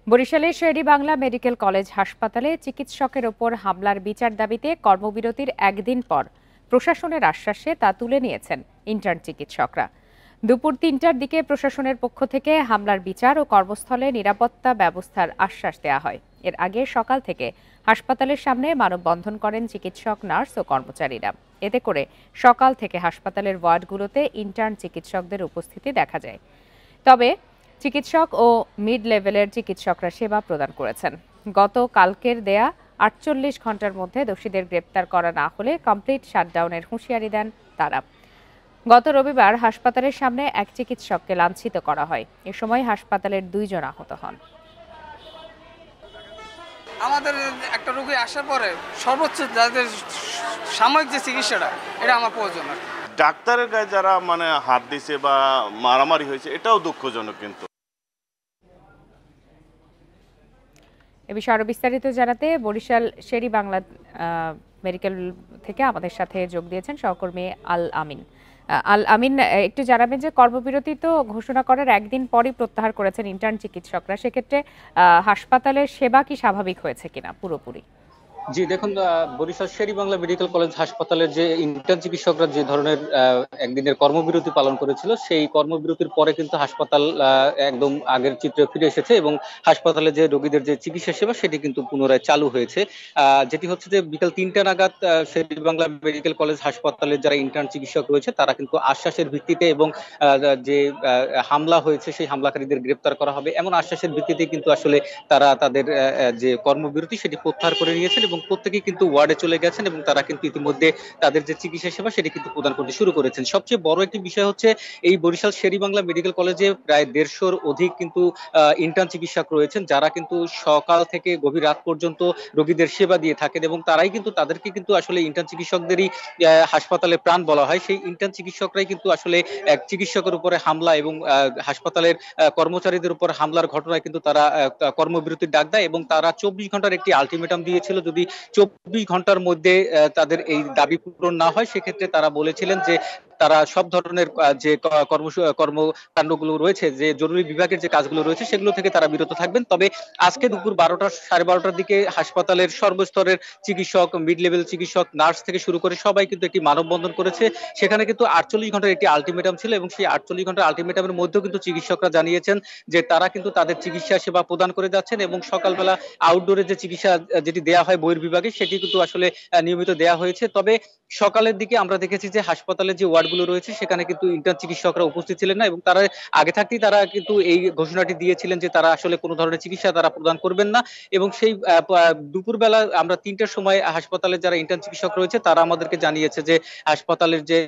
বরিশালের Sher-e-Bangla medical college হাসপাতালে চিকিৎসকের ওপর হামলার বিচার দাবিতে কর্মবিরতির একদিন পর প্রশাসনের আশ্বাসে তা তুলে নিয়েছেন ইন্টার্ন চিকিৎসকরা। দুপুর ৩টার দিকে প্রশাসনের পক্ষ থেকে হামলার বিচার ও কর্মস্থলে নিরাপত্তা ব্যবস্থার আশ্বাস দেওয়া হয়। এর আগে সকাল থেকে হাসপাতালের সামনে মানববন্ধন করেন চিকিৎসক, নার্স ও কর্মচারীরা। এতে করে সকাল থেকে হাসপাতালের ওয়ার্ডগুলোতে ইন্টার্ন চিকিৎসকদের উপস্থিতি দেখা যায়। তবে চিকিৎসক ও মিড লেভেলের চিকিৎসকরা সেবা প্রদান করেছেন। গতকালকের দেয়া ৪৮ ঘন্টার মধ্যে দোষীদের গ্রেপ্তার করা না হলে কমপ্লিট শাটডাউনের হুঁশিয়ারি দেন তারা। গত রবিবার হাসপাতালের সামনে এক চিকিৎসককে লাঞ্ছিত করা হয়। এ সময় হাসপাতালের ২ জন আহত হন। আমাদের একটা রোগী আসার পরে সর্বোচ্চ যাদের সাময়িক যে চিকিৎসাটা এটা আমার প্রয়োজন। ডাক্তারের গায়ে যারা হাত দিছে বা মারামারি হয়েছে এটাও দুঃখজনক। কিন্তু এ বিষয়ে আরো বিস্তারিত জানাতে বরিশাল শের-ই-বাংলা মেডিকেল থেকে আমাদের সাথে যোগ দিয়েছেন সহকর্মী আল আমিন। আল আমিন, একটু জানাবেন যে কর্মবিরতি তো ঘোষণা করার একদিন পরই প্রত্যাহার করেছেন ইন্টার্ন চিকিৎসকরা, সেক্ষেত্রে হাসপাতালের সেবা কি স্বাভাবিক হয়েছে কিনা পুরোপুরি? জি দেখুন, বরিশাল শের-ই-বাংলা মেডিকেল কলেজ হাসপাতালের যে ইন্টার্ন চিকিৎসকরা যে ধরনের একদিনের কর্মবিরতি পালন করেছিল, সেই কর্মবিরতির পরে কিন্তু হাসপাতাল একদম আগের চিত্রে ফিরে এসেছে এবং হাসপাতালে যে রোগীদের যে চিকিৎসা সেবা সেটি কিন্তু পুনরায় চালু হয়েছে। যেটি হচ্ছে যে বিকাল ৩টা নাগাদ শের-ই-বাংলা মেডিকেল কলেজ হাসপাতালের যারা ইন্টার্ন চিকিৎসক রয়েছে তারা কিন্তু আশ্বাসের ভিত্তিতে এবং যে হামলা হয়েছে সেই হামলাকারীদের গ্রেপ্তার করা হবে এমন আশ্বাসের ভিত্তিতে কিন্তু আসলে তারা তাদের যে কর্মবিরতি সেটি প্রত্যাহার করে নিয়েছেন এবং প্রত্যেকেই কিন্তু ওয়ার্ডে চলে গেছেন এবং তারা কিন্তু ইতিমধ্যে তাদের যে চিকিৎসা সেবা সেটি কিন্তু প্রদান করতে শুরু করেছেন। সবচেয়ে বড় একটি বিষয় হচ্ছে এই বরিশাল শের-ই-বাংলা মেডিকেল কলেজে প্রায় ১৫০-র অধিক কিন্তু ইন্টার্ন চিকিৎসক রয়েছেন যারা কিন্তু সকাল থেকে গভীর রাত পর্যন্ত রোগীদের সেবা দিয়ে থাকেন এবং তারাই কিন্তু তাদেরকে কিন্তু আসলে ইন্টার্ন চিকিৎসকদেরই হাসপাতালে প্রাণ বলা হয়। সেই ইন্টার্ন চিকিৎসকরাই কিন্তু আসলে এক চিকিৎসকের উপরে হামলা এবং হাসপাতালের কর্মচারীদের উপর হামলার ঘটনায় কিন্তু তারা কর্মবিরতির ডাক দেয় এবং তারা ২৪ ঘন্টার একটি আলটিমেটাম দিয়েছিল। যদি ২৪ ঘন্টার মধ্যে তাদের এই দাবি পূরণ না হয় সেক্ষেত্রে তারা বলেছিলেন যে তারা সব ধরনের যে কর্মকাণ্ডগুলো রয়েছে, যে জরুরি বিভাগের যে কাজগুলো রয়েছে সেগুলো থেকে তারা বিরত থাকবেন। তবে আজকে দুপুর ১২টা-১২:৩০ দিকে হাসপাতালের সর্বস্তরের চিকিৎসক, মিড লেভেল চিকিৎসক, নার্স থেকে শুরু করে সবাই কিন্তু একটি মানববন্ধন করেছে। সেখানে কিন্তু ৪৮ ঘন্টার একটি আলটিমেটাম ছিল এবং সেই ৪৮ ঘন্টার আলটিমেটামের মধ্যেও কিন্তু চিকিৎসকরা জানিয়েছেন যে তারা কিন্তু তাদের চিকিৎসা সেবা প্রদান করে যাচ্ছেন এবং সকালবেলা আউটডোরে যে চিকিৎসা যেটি দেয়া হয় বহির্বিভাগে সেটি কিন্তু আসলে নিয়মিত দেয়া হয়েছে। তবে সকালের দিকে আমরা দেখেছি যে হাসপাতালের যে ওয়ার্ডগুলো রয়েছে সেখানে কিন্তু ইন্টার্ন চিকিৎসকরা উপস্থিত ছিলেন না এবং তারা আগে থাকতেই তারা কিন্তু এই ঘোষণাটি দিয়েছিলেন যে তারা আসলে কোনো ধরনের চিকিৎসা তারা প্রদান করবেন না এবং সেই দুপুরবেলা আমরা ৩টার সময় হাসপাতালের যারা ইন্টার্ন চিকিৎসক রয়েছে তারা আমাদেরকে জানিয়েছে যে হাসপাতালের যে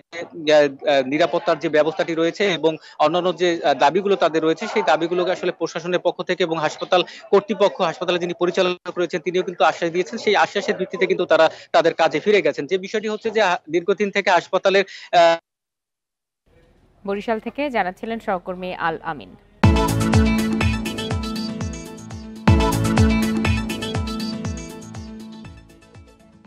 নিরাপত্তার যে ব্যবস্থাটি রয়েছে এবং অন্যান্য যে দাবিগুলো তাদের রয়েছে সেই দাবিগুলোকে আসলে প্রশাসনের পক্ষ থেকে এবং হাসপাতাল কর্তৃপক্ষ, হাসপাতালে যিনি পরিচালক রয়েছেন তিনিও কিন্তু আশ্বাস দিয়েছেন। সেই আশ্বাসের ভিত্তিতে কিন্তু তারা তাদের কাজে ফিরে গেছেন। যে বিষয়টি হচ্ছে যে দীর্ঘদিন থেকে হাসপাতালের বরিশাল থেকে জানাচ্ছিলেন সহকর্মী আল আমিন।